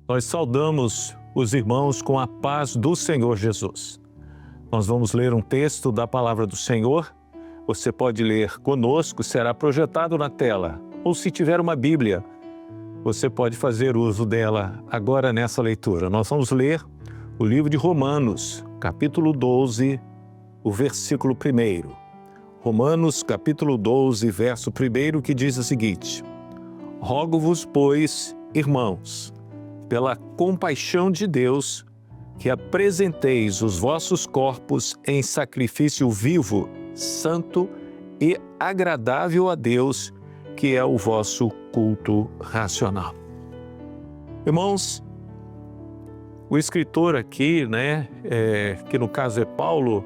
Nós saudamos os irmãos com a paz do Senhor Jesus. Nós vamos ler um texto da palavra do Senhor. Você pode ler conosco, será projetado na tela. Ou se tiver uma Bíblia, você pode fazer uso dela agora nessa leitura. Nós vamos ler o livro de Romanos, capítulo 12, o versículo 1. Romanos, capítulo 12, verso 1, que diz o seguinte: Rogo-vos, pois, irmãos, pela compaixão de Deus, que apresenteis os vossos corpos em sacrifício vivo, santo e agradável a Deus, que é o vosso culto racional. Irmãos, o escritor aqui, que no caso é Paulo,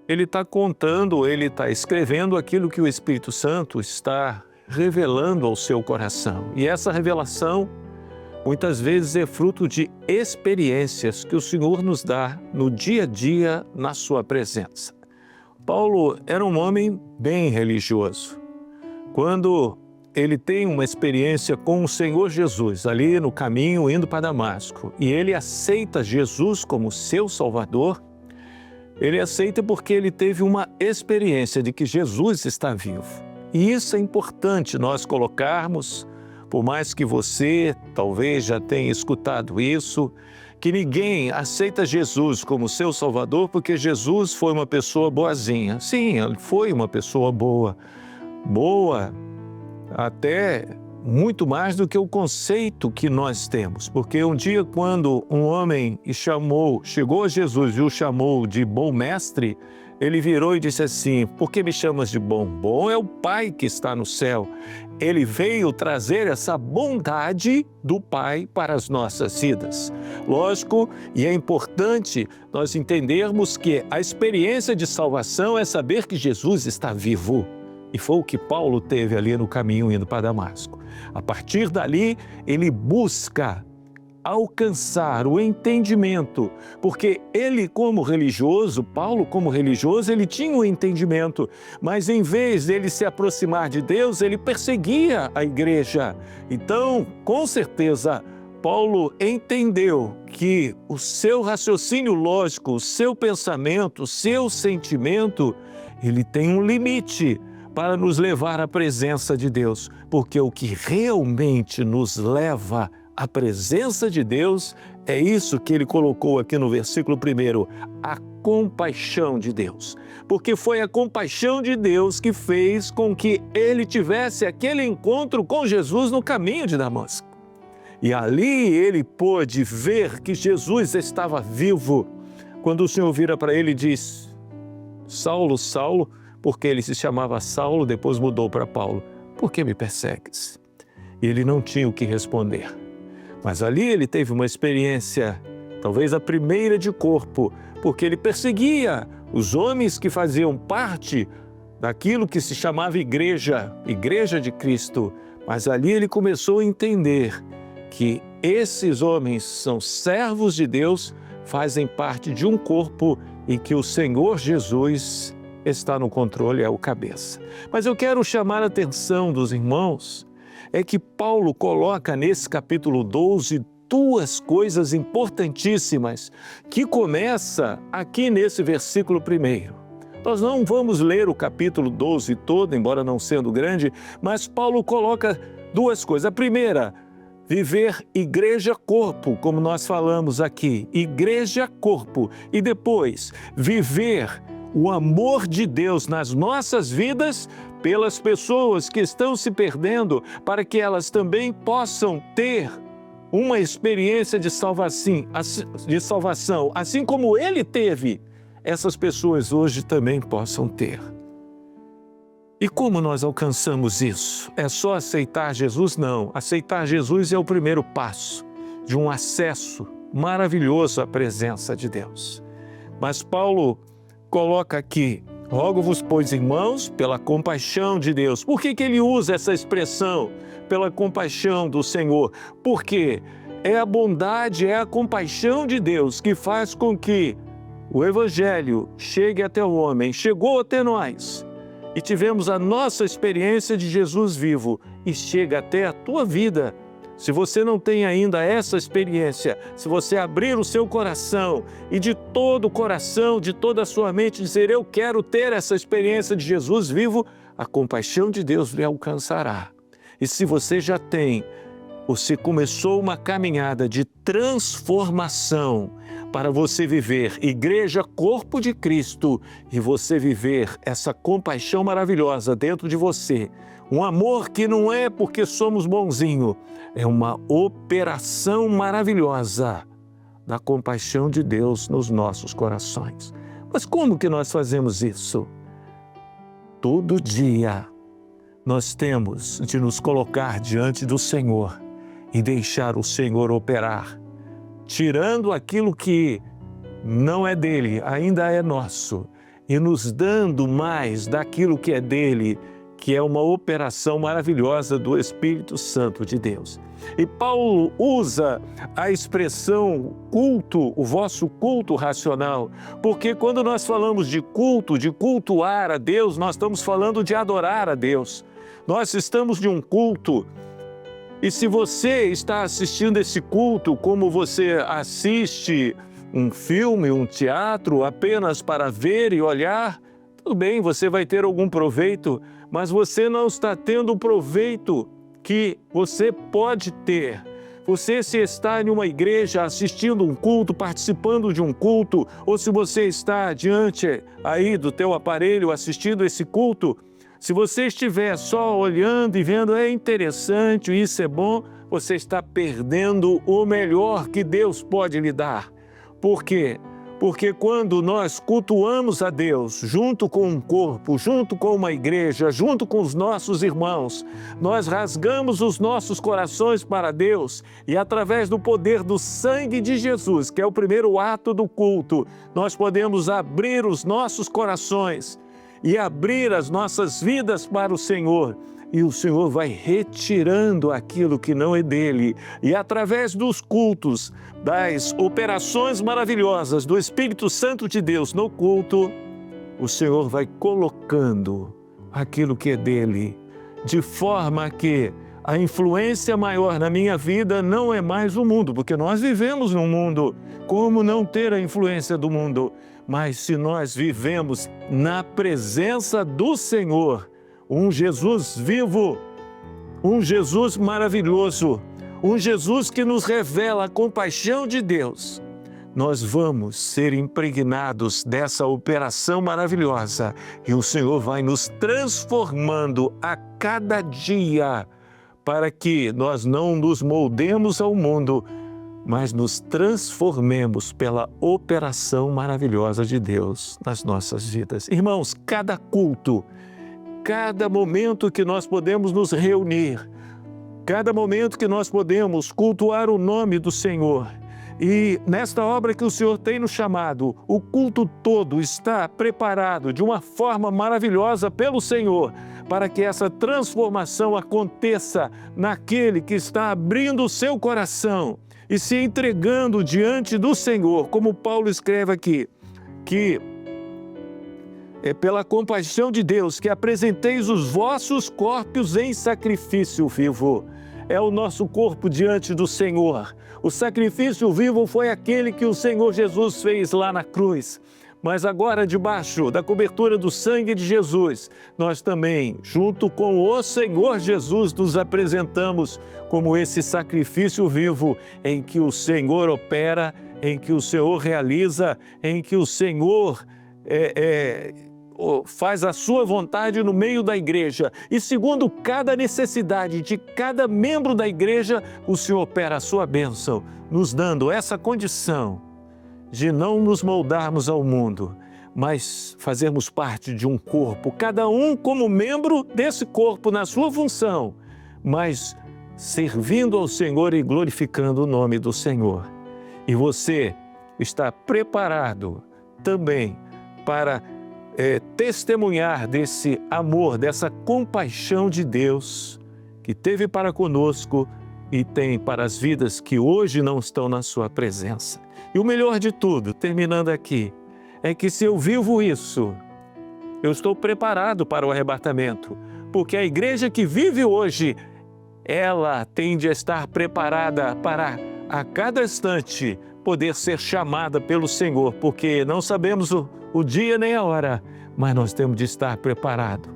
ele está contando, ele está escrevendo aquilo que o Espírito Santo está revelando ao seu coração. E essa revelação, muitas vezes, é fruto de experiências que o Senhor nos dá no dia a dia, na sua presença. Paulo era um homem bem religioso. Quando ele tem uma experiência com o Senhor Jesus, ali no caminho, indo para Damasco, e ele aceita Jesus como seu Salvador, ele aceita porque ele teve uma experiência de que Jesus está vivo. E isso é importante nós colocarmos, por mais que você talvez já tenha escutado isso, que ninguém aceita Jesus como seu Salvador porque Jesus foi uma pessoa boazinha. Sim, ele foi uma pessoa boa até muito mais do que o conceito que nós temos. Porque um dia, quando um homem chegou a Jesus e o chamou de bom mestre, ele virou e disse assim: por que me chamas de bom? Bom é o Pai que está no céu. Ele veio trazer essa bondade do Pai para as nossas vidas. Lógico, e é importante nós entendermos que a experiência de salvação é saber que Jesus está vivo. E foi o que Paulo teve ali no caminho indo para Damasco. A partir dali, ele busca alcançar o entendimento, porque ele como religioso, Paulo como religioso, ele tinha um entendimento, mas em vez dele se aproximar de Deus, ele perseguia a igreja. Então, com certeza, Paulo entendeu que o seu raciocínio lógico, o seu pensamento, o seu sentimento, ele tem um limite para nos levar à presença de Deus, porque o que realmente nos leva à presença de Deus é isso que ele colocou aqui no versículo 1, a compaixão de Deus. Porque foi a compaixão de Deus que fez com que ele tivesse aquele encontro com Jesus no caminho de Damasco. E ali ele pôde ver que Jesus estava vivo. Quando o Senhor vira para ele e diz: Saulo, Saulo, porque ele se chamava Saulo, depois mudou para Paulo, por que me persegues? E ele não tinha o que responder. Mas ali ele teve uma experiência, talvez a primeira de corpo, porque ele perseguia os homens que faziam parte daquilo que se chamava igreja de Cristo. Mas ali ele começou a entender que esses homens são servos de Deus, fazem parte de um corpo e que o Senhor Jesus está no controle, é o cabeça. Mas eu quero chamar a atenção dos irmãos, é que Paulo coloca nesse capítulo 12 duas coisas importantíssimas, que começa aqui nesse versículo 1. Nós não vamos ler o capítulo 12 todo, embora não sendo grande, mas Paulo coloca duas coisas. A primeira, viver igreja-corpo, como nós falamos aqui, igreja-corpo. E depois, viver o amor de Deus nas nossas vidas pelas pessoas que estão se perdendo, para que elas também possam ter uma experiência de salvação, assim como ele teve, essas pessoas hoje também possam ter. E como nós alcançamos isso? É só aceitar Jesus? Não. Aceitar Jesus é o primeiro passo de um acesso maravilhoso à presença de Deus. Mas Paulo coloca aqui: rogo-vos, pois, irmãos, pela compaixão de Deus. Por que ele usa essa expressão, pela compaixão do Senhor? Porque é a bondade, é a compaixão de Deus que faz com que o Evangelho chegue até o homem, chegou até nós, e tivemos a nossa experiência de Jesus vivo, e chega até a tua vida, Se você não tem ainda essa experiência, se você abrir o seu coração e de todo o coração, de toda a sua mente dizer, eu quero ter essa experiência de Jesus vivo, a compaixão de Deus lhe alcançará. E se você já tem, ou se começou uma caminhada de transformação para você viver igreja, corpo de Cristo, e você viver essa compaixão maravilhosa dentro de você, um amor que não é porque somos bonzinhos, é uma operação maravilhosa da compaixão de Deus nos nossos corações. Mas como que nós fazemos isso? Todo dia nós temos de nos colocar diante do Senhor e deixar o Senhor operar, tirando aquilo que não é dele, ainda é nosso, e nos dando mais daquilo que é dele, que é uma operação maravilhosa do Espírito Santo de Deus. E Paulo usa a expressão culto, o vosso culto racional, porque quando nós falamos de culto, de cultuar a Deus, nós estamos falando de adorar a Deus. Nós estamos de um culto. E se você está assistindo esse culto como você assiste um filme, um teatro, apenas para ver e olhar, tudo bem, você vai ter algum proveito, mas você não está tendo o proveito que você pode ter. Você, se está em uma igreja assistindo um culto, participando de um culto, ou se você está diante aí do teu aparelho assistindo esse culto, se você estiver só olhando e vendo, é interessante, isso é bom, você está perdendo o melhor que Deus pode lhe dar. Por quê? Porque quando nós cultuamos a Deus, junto com um corpo, junto com uma igreja, junto com os nossos irmãos, nós rasgamos os nossos corações para Deus e através do poder do sangue de Jesus, que é o primeiro ato do culto, nós podemos abrir os nossos corações e abrir as nossas vidas para o Senhor. E o Senhor vai retirando aquilo que não é dele. E através dos cultos, das operações maravilhosas do Espírito Santo de Deus no culto, o Senhor vai colocando aquilo que é dele, de forma que a influência maior na minha vida não é mais o mundo, porque nós vivemos num mundo. Como não ter a influência do mundo? Mas se nós vivemos na presença do Senhor, um Jesus vivo, um Jesus maravilhoso, um Jesus que nos revela a compaixão de Deus, nós vamos ser impregnados dessa operação maravilhosa e o Senhor vai nos transformando a cada dia para que nós não nos moldemos ao mundo, mas nos transformemos pela operação maravilhosa de Deus nas nossas vidas. Irmãos, cada culto, cada momento que nós podemos nos reunir, cada momento que nós podemos cultuar o nome do Senhor. E nesta obra que o Senhor tem nos chamado, o culto todo está preparado de uma forma maravilhosa pelo Senhor, para que essa transformação aconteça naquele que está abrindo o seu coração e se entregando diante do Senhor, como Paulo escreve aqui, que é pela compaixão de Deus que apresenteis os vossos corpos em sacrifício vivo. É o nosso corpo diante do Senhor. O sacrifício vivo foi aquele que o Senhor Jesus fez lá na cruz. Mas agora, debaixo da cobertura do sangue de Jesus, nós também, junto com o Senhor Jesus, nos apresentamos como esse sacrifício vivo em que o Senhor opera, em que o Senhor realiza, em que o Senhor faz a sua vontade no meio da igreja. E segundo cada necessidade de cada membro da igreja, o Senhor opera a sua bênção, nos dando essa condição de não nos moldarmos ao mundo, mas fazermos parte de um corpo, cada um como membro desse corpo na sua função, mas servindo ao Senhor e glorificando o nome do Senhor. E você está preparado também para testemunhar desse amor, dessa compaixão de Deus que teve para conosco e tem para as vidas que hoje não estão na sua presença. E o melhor de tudo, terminando aqui, é que se eu vivo isso, eu estou preparado para o arrebatamento, porque a igreja que vive hoje ela tem de estar preparada para, a cada instante, poder ser chamada pelo Senhor, porque não sabemos o dia nem a hora, mas nós temos de estar preparado.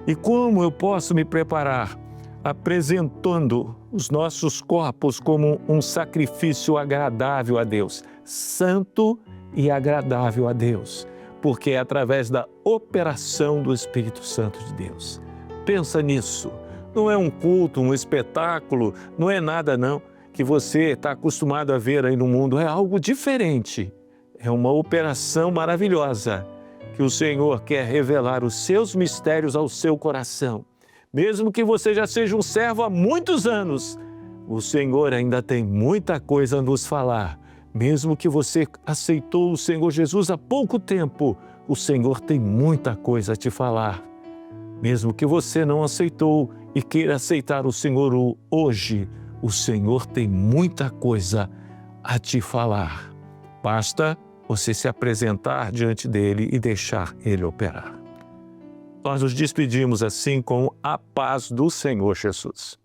E como eu posso me preparar? Apresentando os nossos corpos como um sacrifício agradável a Deus, santo e agradável a Deus, porque é através da operação do Espírito Santo de Deus. Pensa nisso. Não é um culto, um espetáculo, não é nada não que você está acostumado a ver aí no mundo. É algo diferente. É uma operação maravilhosa que o Senhor quer revelar os seus mistérios ao seu coração. Mesmo que você já seja um servo há muitos anos, o Senhor ainda tem muita coisa a nos falar. Mesmo que você aceitou o Senhor Jesus há pouco tempo, o Senhor tem muita coisa a te falar. Mesmo que você não aceitou e queira aceitar o Senhor hoje, o Senhor tem muita coisa a te falar. Basta você se apresentar diante dele e deixar ele operar. Nós nos despedimos assim com a paz do Senhor Jesus.